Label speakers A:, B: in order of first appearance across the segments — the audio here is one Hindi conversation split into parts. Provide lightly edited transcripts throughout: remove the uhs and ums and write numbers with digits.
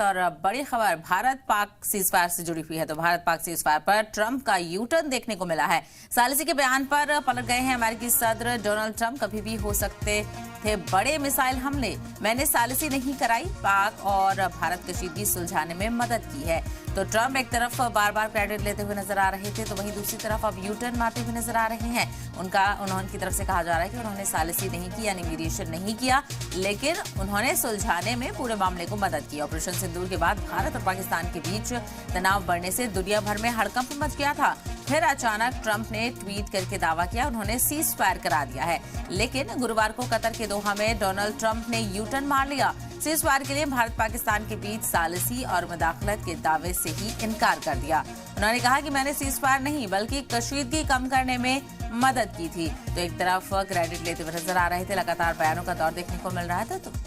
A: और बड़ी खबर भारत पाक सीजफायर से जुड़ी हुई है। तो भारत पाक सीजफायर पर ट्रंप का यू टर्न देखने को मिला है। सालिसी के बयान पर पलट गए हैं अमेरिकी सदर डोनाल्ड ट्रंप। कभी भी हो सकते थे बड़े मिसाइल हमले, मैंने सालिसी नहीं कराई, पाक और भारत कशीदगी सुलझाने में मदद की है। तो ट्रंप एक तरफ बार बार क्रेडिट लेते हुए नजर आ रहे थे, तो वहीं दूसरी तरफ अब यू टर्न मारते हुए नजर आ रहे हैं। उन्होंने तरफ से कहा जा रहा है कि उन्होंने सालिसी नहीं की यानी मीडिएशन नहीं किया, लेकिन उन्होंने सुलझाने में पूरे मामले को मदद की। ऑपरेशन सिंदूर के बाद भारत और पाकिस्तान के बीच तनाव बढ़ने से दुनिया भर में हड़कंप मच गया था। फिर अचानक ट्रंप ने ट्वीट करके दावा किया उन्होंने सीज फायर करा दिया है, लेकिन गुरुवार को कतर के दोहा में डोनाल्ड ट्रंप ने यू टर्न मार लिया। सीज फायर के लिए भारत पाकिस्तान के बीच सालिसी और मुदाखलत के दावे से ही इनकार कर दिया। उन्होंने कहा कि मैंने सीज फायर नहीं बल्कि कशीदगी कम करने में मदद की थी। तो एक तरफ क्रेडिट लेते हुए नजर आ रहे थे, लगातार बयानों का दौर देखने को मिल रहा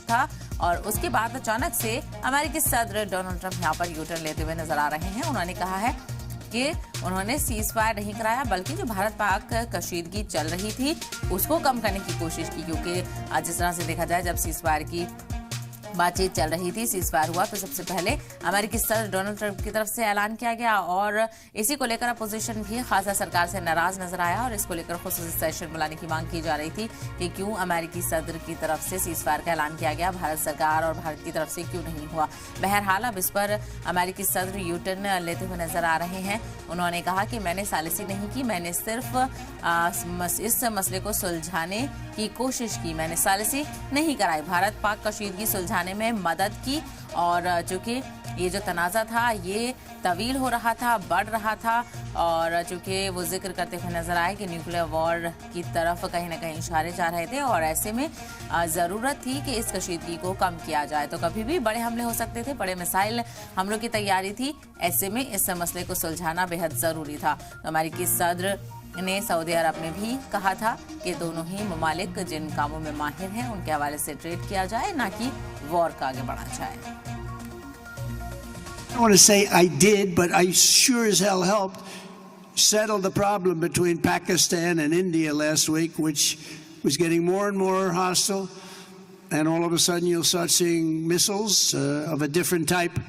A: था और उसके बाद अचानक से अमेरिकी सदर डोनाल्ड ट्रंप यहाँ पर यू टर्न लेते हुए नजर आ रहे हैं। उन्होंने कहा है कि उन्होंने सीज फायर नहीं कराया बल्कि जो भारत पाक कशीदगी चल रही थी उसको कम करने की कोशिश की, क्योंकि जिस तरह से देखा जाए जब सीज फायर की बातचीत चल रही थी, सीज फायर हुआ तो सबसे पहले अमेरिकी सदर डोनाल्ड ट्रंप की तरफ से ऐलान किया गया और इसी को लेकर अपोजिशन भी खासा सरकार से नाराज नजर आया और इसको लेकर खुसूसी सेशन बुलाने की मांग की जा रही थी कि क्यों अमेरिकी सदर की तरफ से सीज फायर का ऐलान किया गया, भारत सरकार और भारत की तरफ से क्यों नहीं हुआ। बहरहाल अब इस पर अमेरिकी सदर यू टर्न लेते हुए नजर आ रहे हैं। उन्होंने कहा कि मैंने सालिसी नहीं की, मैंने सिर्फ इस मसले को सुलझाने की कोशिश की, मैंने सालिसी नहीं कराई, भारत पाक कशीदगी सुलझाने में मदद की। और चूंकि ये जो तनाज़ा था ये तवील हो रहा था, बढ़ रहा था और चूंकि वो जिक्र करते हुए नजर आए कि न्यूक्लियर वॉर की तरफ कहीं ना कहीं इशारे जा रहे थे और ऐसे में ज़रूरत थी कि इस कशीदगी को कम किया जाए। तो कभी भी बड़े हमले हो सकते थे, बड़े मिसाइल हमलों की तैयारी थी, ऐसे में इस मसले को सुलझाना बेहद ज़रूरी था। तो अमेरिकी सदर ने सऊदी अरब में भी कहा था कि दोनों ही ममालिक जिन कामों में माहिर हैं उनके हवाले से ट्रेड किया जाए, ना कि वॉर का आगे बढ़ा जाए।
B: I want to say I did, but I sure as hell helped settle the problem between Pakistan and India last week, which was getting more and more hostile. And all of a sudden you'll start seeing missiles of a different type.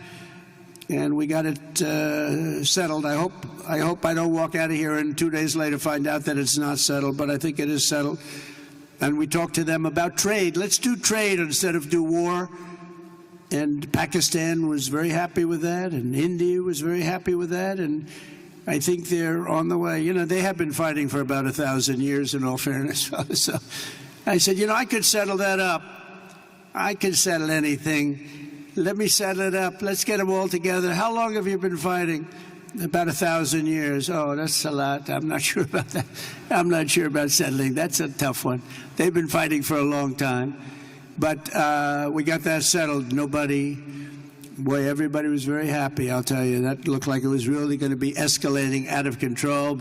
B: And we got it settled. I hope I don't walk out of here and 2 days later find out that it's not settled, but I think it is settled. And we talked to them about trade. Let's do trade instead of do war. And Pakistan was very happy with that, and India was very happy with that, and I think they're on the way. You know, they have been fighting for about 1,000 years, in all fairness. So I said, you know, I could settle that up. I can settle anything. Let me settle it up. Let's get them all together. How long have you been fighting? About 1,000 years. Oh, that's a lot. I'm not sure about that. I'm not sure about settling. That's a tough one. They've been fighting for a long time. But we got that settled. Everybody was very happy, I'll tell you. That looked like it was really going to be escalating out of control.